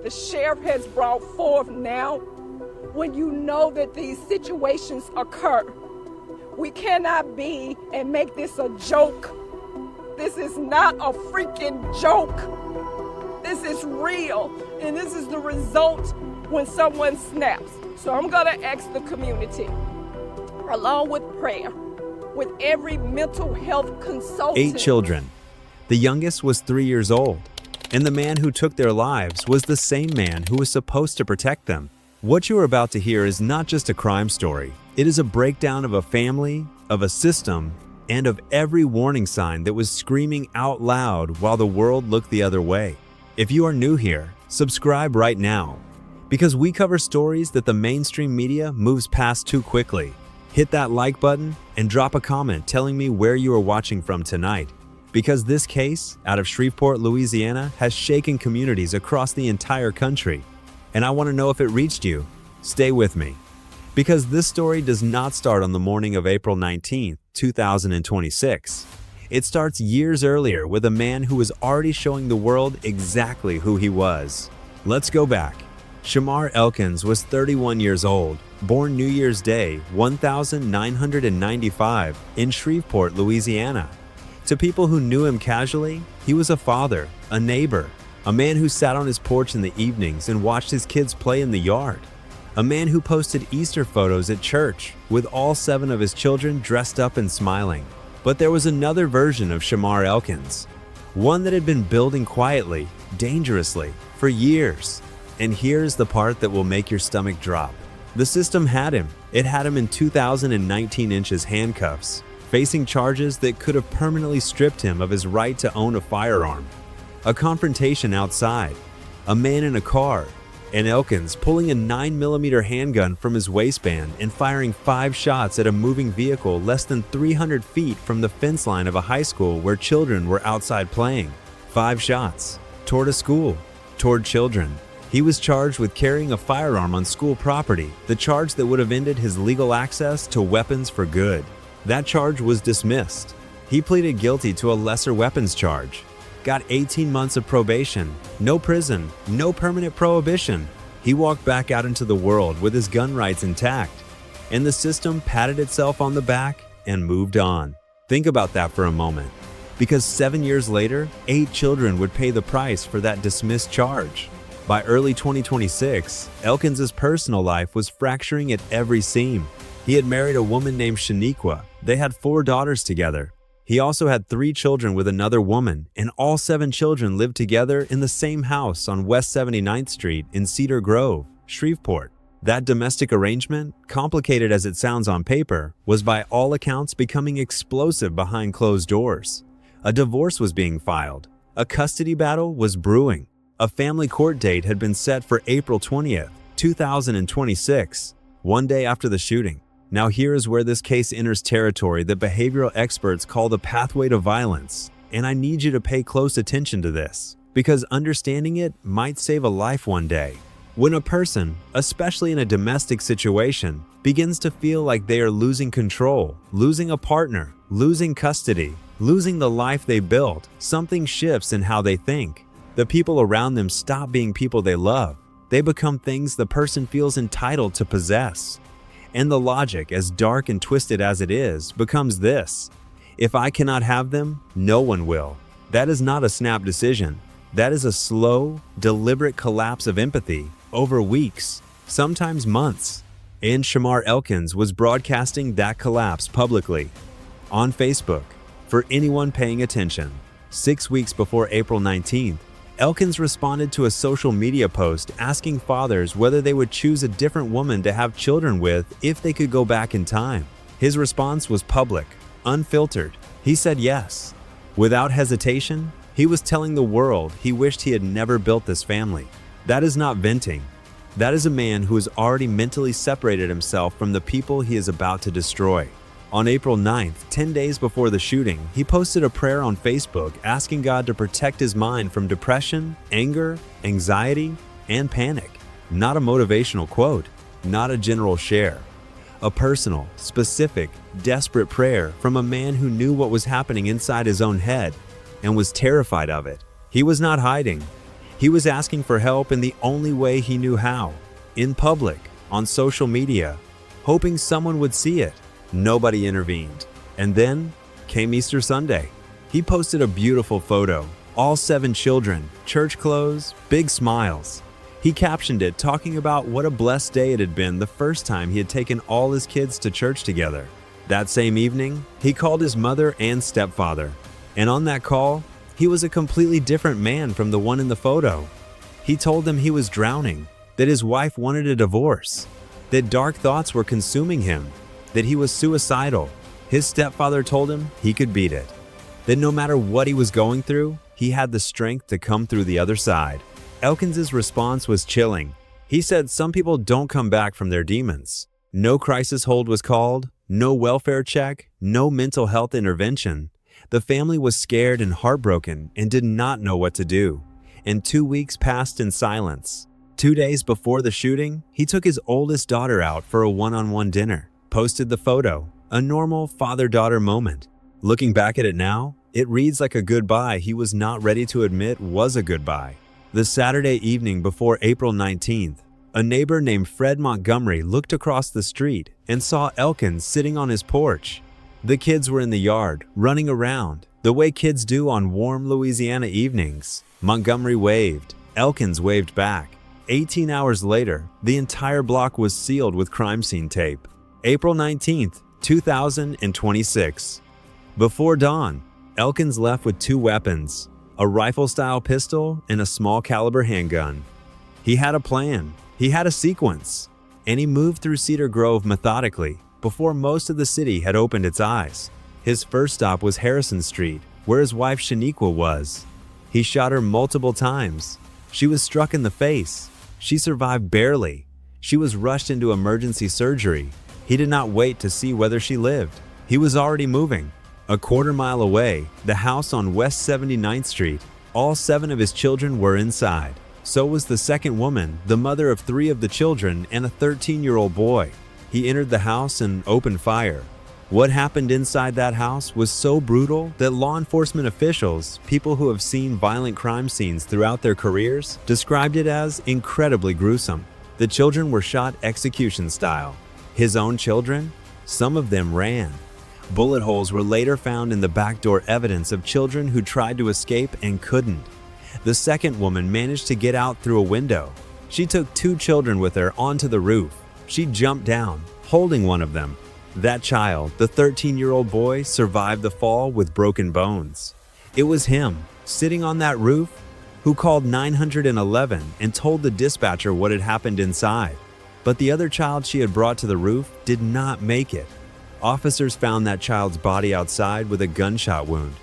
the sheriff has brought forth now, when you know that these situations occur, we cannot be and make this a joke. This is not a freaking joke. This is real, and this is the result when someone snaps. So I'm gonna ask the community, along with prayer, with every mental health consultant. 8 children. The youngest was 3 years old, and the man who took their lives was the same man who was supposed to protect them. What you are about to hear is not just a crime story. It is a breakdown of a family, of a system, and of every warning sign that was screaming out loud while the world looked the other way. If you are new here, subscribe right now, because we cover stories that the mainstream media moves past too quickly. Hit that like button and drop a comment telling me where you are watching from tonight, because this case out of Shreveport, Louisiana has shaken communities across the entire country, and I want to know if it reached you. Stay with me, because this story does not start on the morning of April 19th, 2026. It starts years earlier with a man who was already showing the world exactly who he was. Let's go back. Shamar Elkins was 31 years old, born New Year's Day, 1995, in Shreveport, Louisiana. To people who knew him casually, he was a father, a neighbor, a man who sat on his porch in the evenings and watched his kids play in the yard. A man who posted Easter photos at church with all 7 of his children dressed up and smiling. But there was another version of Shamar Elkins, one that had been building quietly, dangerously, for years. And here's the part that will make your stomach drop. The system had him. It had him in 2019 inches handcuffs, facing charges that could have permanently stripped him of his right to own a firearm. A confrontation outside, a man in a car, and Elkins pulling a 9mm handgun from his waistband and firing 5 shots at a moving vehicle less than 300 feet from the fence line of a high school where children were outside playing. 5 shots toward a school, toward children. He was charged with carrying a firearm on school property, the charge that would have ended his legal access to weapons for good. That charge was dismissed. He pleaded guilty to a lesser weapons charge, got 18 months of probation, no prison, no permanent prohibition. He walked back out into the world with his gun rights intact, and the system patted itself on the back and moved on. Think about that for a moment, because 7 years later, 8 children would pay the price for that dismissed charge. By early 2026, Elkins' personal life was fracturing at every seam. He had married a woman named Shaniqua. They had 4 daughters together. He also had 3 children with another woman, and all 7 children lived together in the same house on West 79th Street in Cedar Grove, Shreveport. That domestic arrangement, complicated as it sounds on paper, was by all accounts becoming explosive behind closed doors. A divorce was being filed. A custody battle was brewing. A family court date had been set for April 20th, 2026, one day after the shooting. Now here is where this case enters territory that behavioral experts call the pathway to violence, and I need you to pay close attention to this, because understanding it might save a life one day. When a person, especially in a domestic situation, begins to feel like they are losing control, losing a partner, losing custody, losing the life they built, something shifts in how they think. The people around them stop being people they love. They become things the person feels entitled to possess. And the logic, as dark and twisted as it is, becomes this: if I cannot have them, no one will. That is not a snap decision. That is a slow, deliberate collapse of empathy over weeks, sometimes months. And Shamar Elkins was broadcasting that collapse publicly on Facebook for anyone paying attention. 6 weeks before April 19th, Elkins responded to a social media post asking fathers whether they would choose a different woman to have children with if they could go back in time. His response was public, unfiltered. He said yes. Without hesitation, he was telling the world he wished he had never built this family. That is not venting. That is a man who has already mentally separated himself from the people he is about to destroy. On April 9th, 10 days before the shooting, he posted a prayer on Facebook asking God to protect his mind from depression, anger, anxiety, and panic. Not a motivational quote, not a general share. A personal, specific, desperate prayer from a man who knew what was happening inside his own head and was terrified of it. He was not hiding. He was asking for help in the only way he knew how, in public, on social media, hoping someone would see it. Nobody intervened. And then came Easter Sunday. He posted a beautiful photo, all 7 children, church clothes, big smiles. He captioned it talking about what a blessed day it had been the first time he had taken all his kids to church together. That same evening, he called his mother and stepfather. And on that call, he was a completely different man from the one in the photo. He told them he was drowning, that his wife wanted a divorce, that dark thoughts were consuming him, that he was suicidal. His stepfather told him he could beat it, that no matter what he was going through, he had the strength to come through the other side. Elkins's response was chilling. He said some people don't come back from their demons. No crisis hold was called, no welfare check, no mental health intervention. The family was scared and heartbroken and did not know what to do. And 2 weeks passed in silence. 2 days before the shooting, he took his oldest daughter out for a one-on-one dinner, posted the photo, a normal father-daughter moment. Looking back at it now, it reads like a goodbye he was not ready to admit was a goodbye. The Saturday evening before April 19th, a neighbor named Fred Montgomery looked across the street and saw Elkins sitting on his porch. The kids were in the yard, running around, the way kids do on warm Louisiana evenings. Montgomery waved. Elkins waved back. 18 hours later, the entire block was sealed with crime scene tape. April 19th, 2026. Before dawn, Elkins left with 2 weapons, a rifle-style pistol and a small-caliber handgun. He had a plan. He had a sequence, and he moved through Cedar Grove methodically before most of the city had opened its eyes. His first stop was Harrison Street, where his wife Shaniqua was. He shot her multiple times. She was struck in the face. She survived barely. She was rushed into emergency surgery. He did not wait to see whether she lived. He was already moving. A quarter-mile away, the house on West 79th Street, all 7 of his children were inside. So was the second woman, the mother of 3 of the children and a 13-year-old boy. He entered the house and opened fire. What happened inside that house was so brutal that law enforcement officials, people who have seen violent crime scenes throughout their careers, described it as incredibly gruesome. The children were shot execution style. His own children? Some of them ran. Bullet holes were later found in the back door, evidence of children who tried to escape and couldn't. The second woman managed to get out through a window. She took 2 children with her onto the roof. She jumped down, holding one of them. That child, the 13-year-old boy, survived the fall with broken bones. It was him, sitting on that roof, who called 911 and told the dispatcher what had happened inside. But the other child she had brought to the roof did not make it. Officers found that child's body outside with a gunshot wound.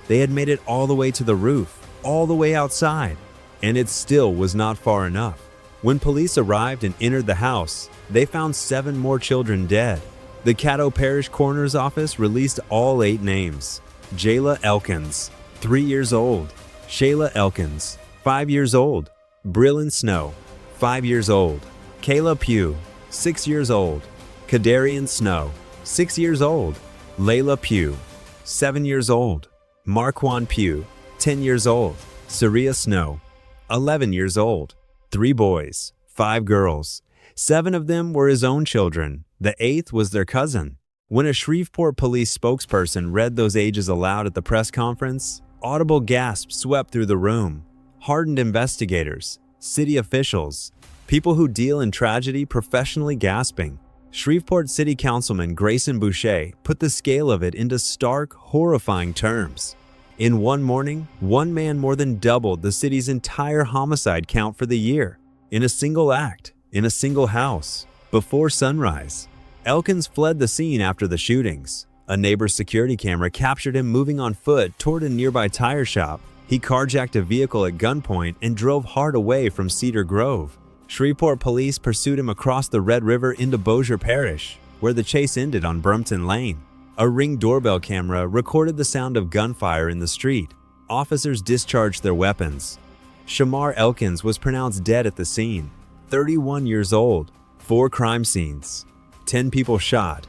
They had made it all the way to the roof, all the way outside, and it still was not far enough. When police arrived and entered the house, they found 7 more children dead. The Caddo Parish Coroner's Office released all 8 names. Jayla Elkins, 3 years old. Shayla Elkins, 5 years old. Brillin Snow, 5 years old. Kayla Pugh, 6 years old. Kadarian Snow, 6 years old. Layla Pugh, 7 years old. Marquand Pugh, 10 years old. Saria Snow, 11 years old. 3 boys, 5 girls. 7 of them were his own children. The 8th was their cousin. When a Shreveport police spokesperson read those ages aloud at the press conference, audible gasps swept through the room. Hardened investigators, city officials, people who deal in tragedy professionally gasping. Shreveport City Councilman Grayson Boucher put the scale of it into stark, horrifying terms. In one morning, one man more than doubled the city's entire homicide count for the year. In a single act, in a single house, before sunrise. Elkins fled the scene after the shootings. A neighbor's security camera captured him moving on foot toward a nearby tire shop. He carjacked a vehicle at gunpoint and drove hard away from Cedar Grove. Shreveport police pursued him across the Red River into Bossier Parish, where the chase ended on Brumpton Lane. A Ring doorbell camera recorded the sound of gunfire in the street. Officers discharged their weapons. Shamar Elkins was pronounced dead at the scene. 31 years old, 4 crime scenes, 10 people shot,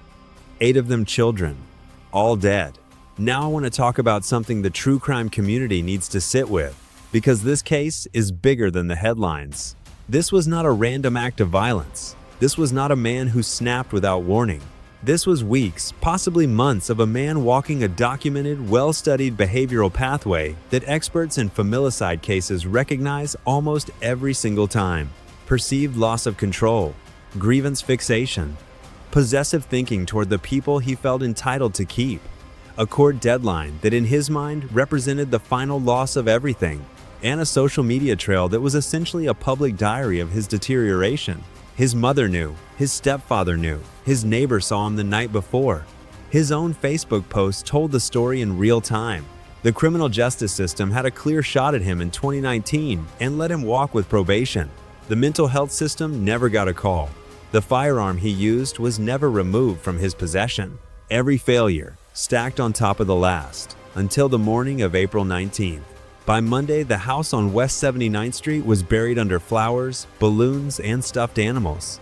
8 of them children, all dead. Now I want to talk about something the true crime community needs to sit with. because this case is bigger than the headlines. This was not a random act of violence. This was not a man who snapped without warning. This was weeks, possibly months, of a man walking a documented, well-studied behavioral pathway that experts in familicide cases recognize almost every single time. Perceived loss of control, grievance fixation, possessive thinking toward the people he felt entitled to keep, a court deadline that in his mind represented the final loss of everything, and a social media trail that was essentially a public diary of his deterioration. His mother knew, his stepfather knew, his neighbor saw him the night before. His own Facebook post told the story in real time. The criminal justice system had a clear shot at him in 2019 and let him walk with probation. The mental health system never got a call. The firearm he used was never removed from his possession. Every failure stacked on top of the last, until the morning of April 19th. By Monday, the house on West 79th Street was buried under flowers, balloons, and stuffed animals.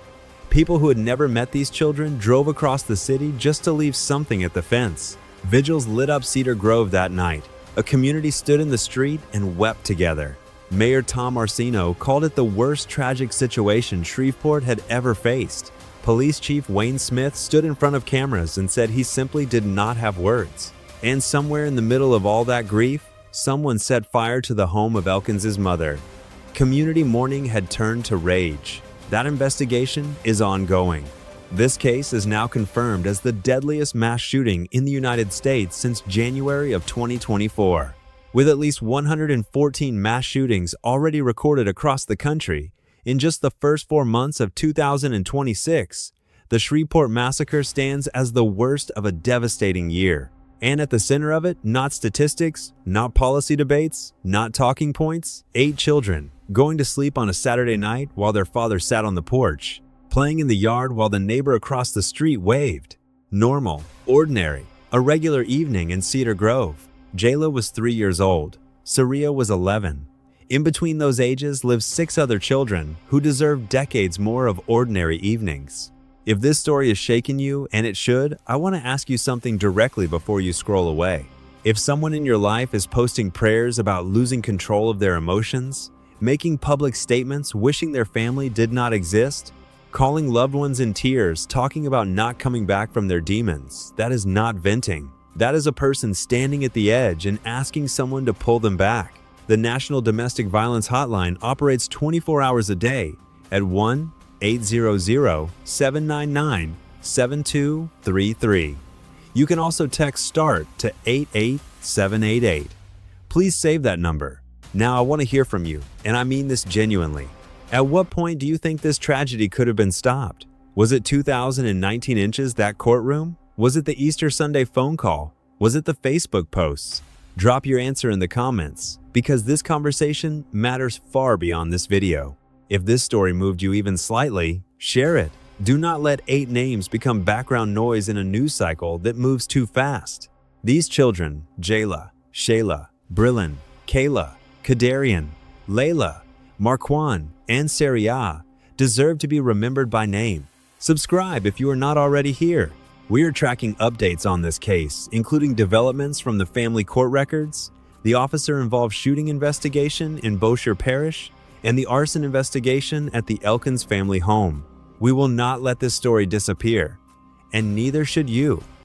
People who had never met these children drove across the city just to leave something at the fence. Vigils lit up Cedar Grove that night. A community stood in the street and wept together. Mayor Tom Arcino called it the worst tragic situation Shreveport had ever faced. Police Chief Wayne Smith stood in front of cameras and said he simply did not have words. And somewhere in the middle of all that grief, someone set fire to the home of Elkins' mother. Community mourning had turned to rage. That investigation is ongoing. This case is now confirmed as the deadliest mass shooting in the United States since January of 2024. With at least 114 mass shootings already recorded across the country, in just the first 4 months of 2026, the Shreveport massacre stands as the worst of a devastating year. And at the center of it, not statistics, not policy debates, not talking points, 8 children going to sleep on a Saturday night while their father sat on the porch, playing in the yard while the neighbor across the street waved. Normal, ordinary, a regular evening in Cedar Grove. Jayla was 3 years old. Saria was 11. In between those ages lived 6 other children who deserve decades more of ordinary evenings. If this story has shaken you, and it should, I want to ask you something directly before you scroll away. If someone in your life is posting prayers about losing control of their emotions, making public statements wishing their family did not exist, calling loved ones in tears, talking about not coming back from their demons, that is not venting. That is a person standing at the edge and asking someone to pull them back. The National Domestic Violence Hotline operates 24 hours a day at 1-800-799-7233. You can also text START to 88788. Please save that number. Now I want to hear from you, and I mean this genuinely. At what point do you think this tragedy could have been stopped? Was it 2019 inches that courtroom? Was it the Easter Sunday phone call? Was it the Facebook posts? Drop your answer in the comments, because this conversation matters far beyond this video. If this story moved you even slightly, share it. Do not let 8 names become background noise in a news cycle that moves too fast. These children, Jayla, Shayla, Brillin, Kayla, Kadarian, Layla, Marquan, and Saria, deserve to be remembered by name. Subscribe if you are not already here. We are tracking updates on this case, including developments from the family court records, the officer-involved shooting investigation in Caddo Parish, and the arson investigation at the Elkins family home. We will not let this story disappear, and neither should you.